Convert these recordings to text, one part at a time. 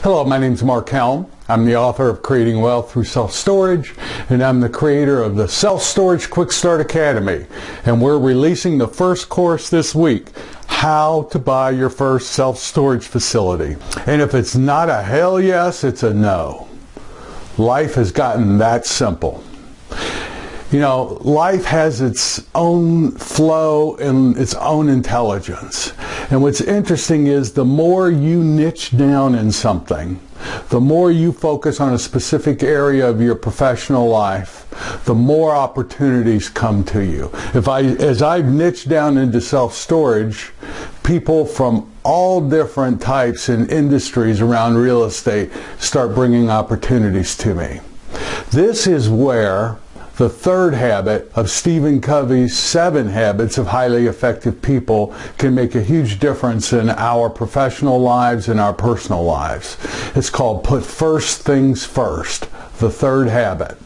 Hello, my name is Mark Helm. I'm the author of Creating Wealth Through Self-Storage, and I'm the creator of the Self-Storage Quick Start Academy. And we're releasing the first course this week, How to Buy Your First Self-Storage Facility. And if it's not a hell yes, it's a no. Life has gotten that simple. You know, life has its own flow and its own intelligence. And what's interesting is the more you niche down in something, the more you focus on a specific area of your professional life, the more opportunities come to you. As I've niched down into self-storage, people from all different types and industries around real estate start bringing opportunities to me. This is where the third habit of Stephen Covey's 7 Habits of Highly Effective People can make a huge difference in our professional lives and our personal lives. It's called Put First Things First, the third habit.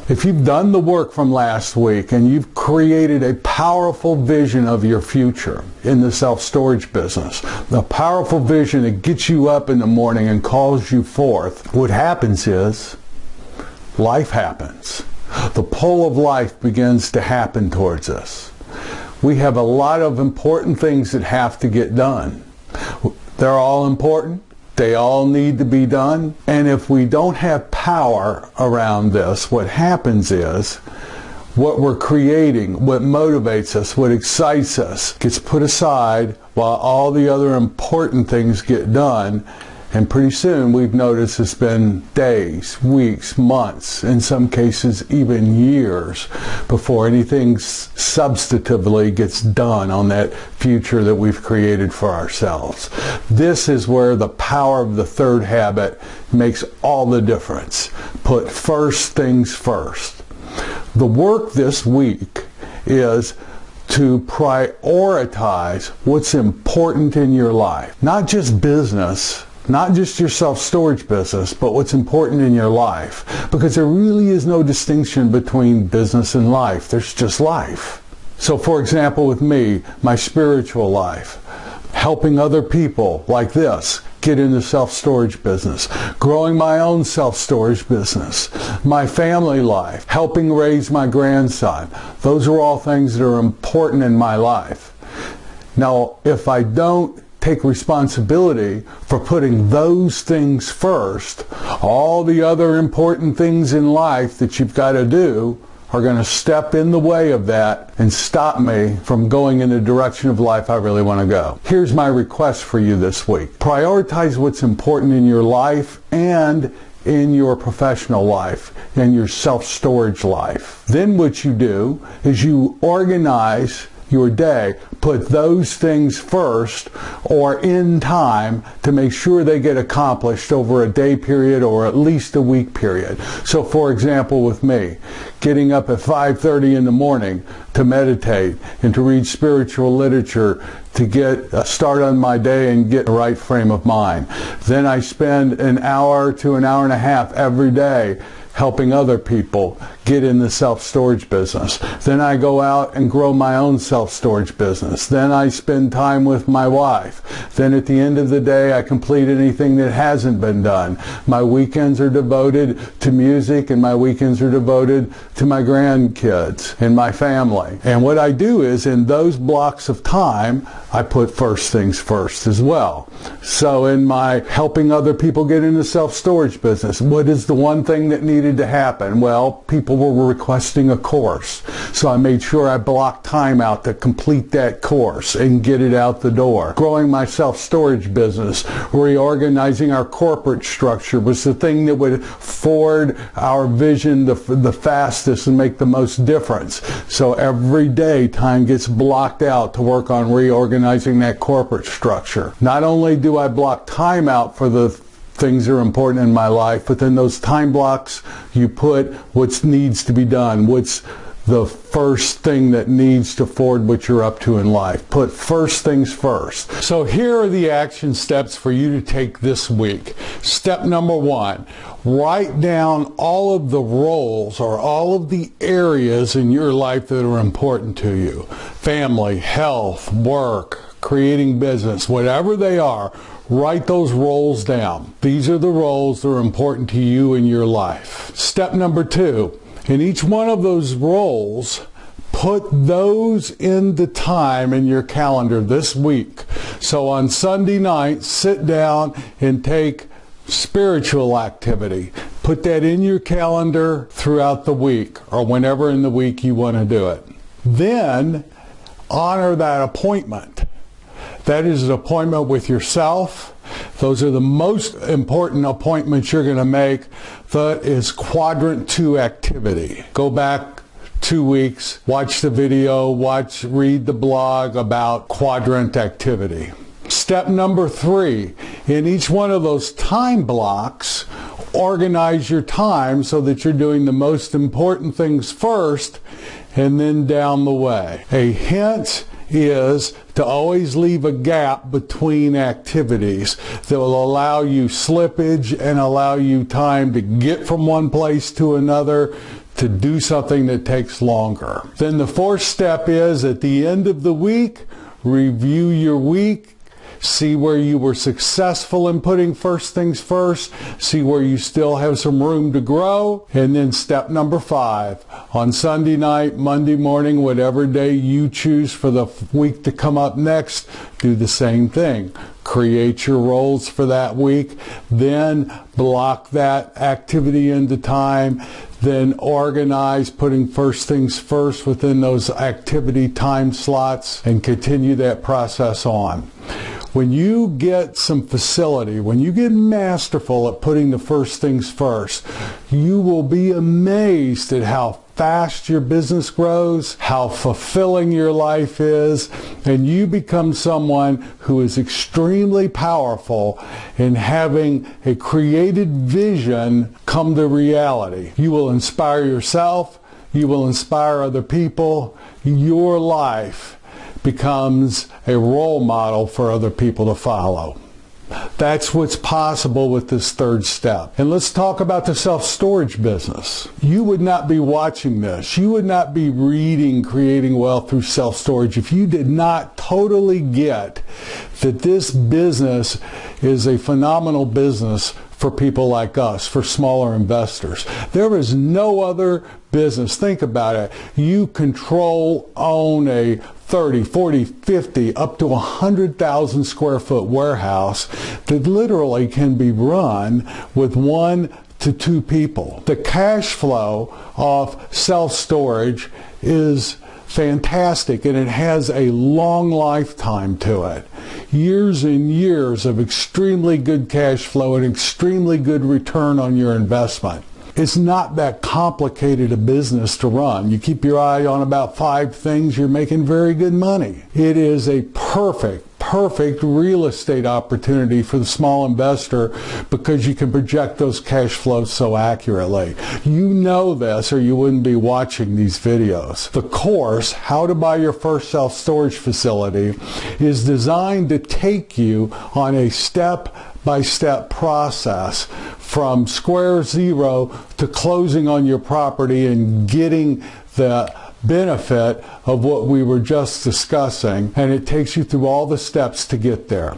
If you've done the work from last week and you've created a powerful vision of your future in the self-storage business, a powerful vision that gets you up in the morning and calls you forth, what happens is life happens. The pull of life begins to happen towards us. We have a lot of important things that have to get done. They're all important. They all need to be done. And if we don't have power around this, what happens is what we're creating, what motivates us, what excites us, gets put aside while all the other important things get done. And pretty soon we've noticed it's been days, weeks, months, in some cases even years before anything substantively gets done on that future that we've created for ourselves. This is where the power of the third habit makes all the difference. Put first things first. The work this week is to prioritize what's important in your life. Not just business, not just your self-storage business, but what's important in your life. Because there really is no distinction between business and life. There's just life. So for example, with me, my spiritual life, helping other people like this get into self-storage business, growing my own self-storage business, my family life, helping raise my grandson. Those are all things that are important in my life. Now, if I don't take responsibility for putting those things first, all the other important things in life that you've got to do are going to step in the way of that and stop me from going in the direction of life I really want to go. Here's my request for you this week. Prioritize what's important in your life and in your professional life and your self-storage life. Then what you do is you organize your day, put those things first or in time to make sure they get accomplished over a day period or at least a week period. So for example, with me, getting up at 5:30 in the morning to meditate and to read spiritual literature to get a start on my day and get the right frame of mind. Then I spend an hour to an hour and a half every day helping other people get in the self-storage business. Then I go out and grow my own self-storage business. Then I spend time with my wife. Then at the end of the day, I complete anything that hasn't been done. My weekends are devoted to music, and my weekends are devoted to my grandkids and my family. And what I do is, in those blocks of time, I put first things first as well. So in my helping other people get into self-storage business, what is the one thing that needed to happen? Well, people were requesting a course. So I made sure I blocked time out to complete that course and get it out the door. Growing my self-storage business, reorganizing our corporate structure was the thing that would forward our vision the fastest and make the most difference. So every day time gets blocked out to work on reorganizing that corporate structure. Not only do I block time out for the things that are important in my life, but then those time blocks, you put what needs to be done, what's the first thing that needs to forward what you're up to in life. Put first things first. So here are the action steps for you to take this week. Step number 1, write down all of the roles or all of the areas in your life that are important to you. Family, health, work, creating business, whatever they are, Write those roles down. These are the roles that are important to you in your life. Step number 2, in each one of those roles, put those in the time in your calendar this week. So on Sunday night, sit down and take spiritual activity. Put that in your calendar throughout the week or whenever in the week you want to do it. Then honor that appointment. That is an appointment with yourself. Those are the most important appointments you're going to make. That is quadrant 2 activity. Go back 2 weeks, watch the video, read the blog about quadrant activity. Step number 3, in each one of those time blocks, organize your time so that you're doing the most important things first and then down the way. A hint is to always leave a gap between activities that will allow you slippage and allow you time to get from one place to another to do something that takes longer. Then the 4th step is at the end of the week, review your week. See where you were successful in putting first things first. See where you still have some room to grow. And then step number 5, on Sunday night, Monday morning, whatever day you choose for the week to come up next, do the same thing. Create your roles for that week. Then block that activity into time. Then organize putting first things first within those activity time slots and continue that process on. When you get some facility, when you get masterful at putting the first things first, you will be amazed at how fast your business grows, how fulfilling your life is, and you become someone who is extremely powerful in having a created vision come to reality. You will inspire yourself, you will inspire other people. Your life becomes a role model for other people to follow. That's what's possible with this 3rd step. And let's talk about the self-storage business. You would not be watching this. You would not be reading Creating Wealth Through Self-Storage if you did not totally get that this business is a phenomenal business for people like us, for smaller investors. There is no other business. Think about it. You control, own a 30, 40, 50, up to 100,000 square foot warehouse that literally can be run with 1 to 2 people. The cash flow of self-storage is fantastic, and it has a long lifetime to it. Years and years of extremely good cash flow and extremely good return on your investment. It's not that complicated a business to run. You keep your eye on about 5 things, you're making very good money. It is a perfect real estate opportunity for the small investor because you can project those cash flows so accurately. You know this or you wouldn't be watching these videos. The course, How to Buy Your First Self-Storage Facility, is designed to take you on a step-by-step process from square zero to closing on your property and getting the benefit of what we were just discussing, and it takes you through all the steps to get there.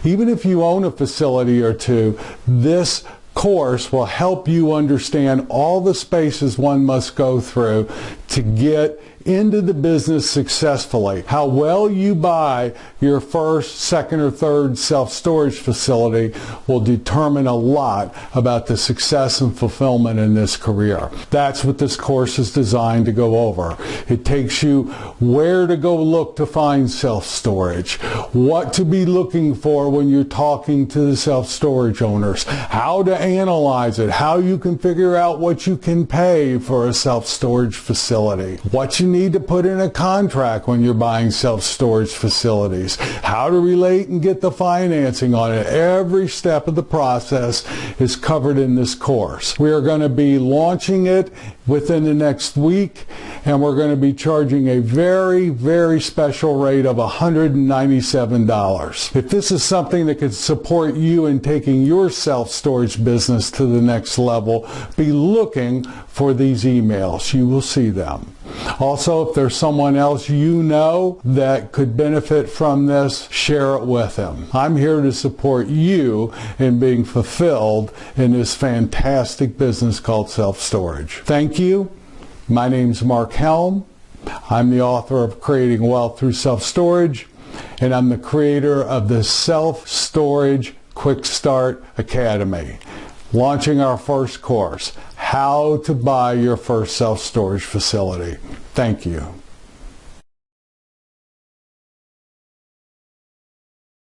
Even if you own a facility or 2, this course will help you understand all the spaces one must go through to get into the business successfully. How well you buy your first, second, or third self-storage facility will determine a lot about the success and fulfillment in this career. That's what this course is designed to go over. It takes you where to go look to find self-storage, what to be looking for when you're talking to the self-storage owners, how to analyze it, how you can figure out what you can pay for a self-storage facility, what you need to put in a contract when you're buying self-storage facilities, how to relate and get the financing on it. Every step of the process is covered in this course. We are going to be launching it within the next week, and we're going to be charging a very, very special rate of $197. If this is something that could support you in taking your self-storage business to the next level, be looking for these emails. You will see them. Also, if there's someone else you know that could benefit from this, share it with them. I'm here to support you in being fulfilled in this fantastic business called self-storage. Thank you. My name's Mark Helm. I'm the author of Creating Wealth Through Self-Storage, and I'm the creator of the Self-Storage Quick Start Academy, launching our first course, How to Buy Your First Self-Storage Facility. Thank you.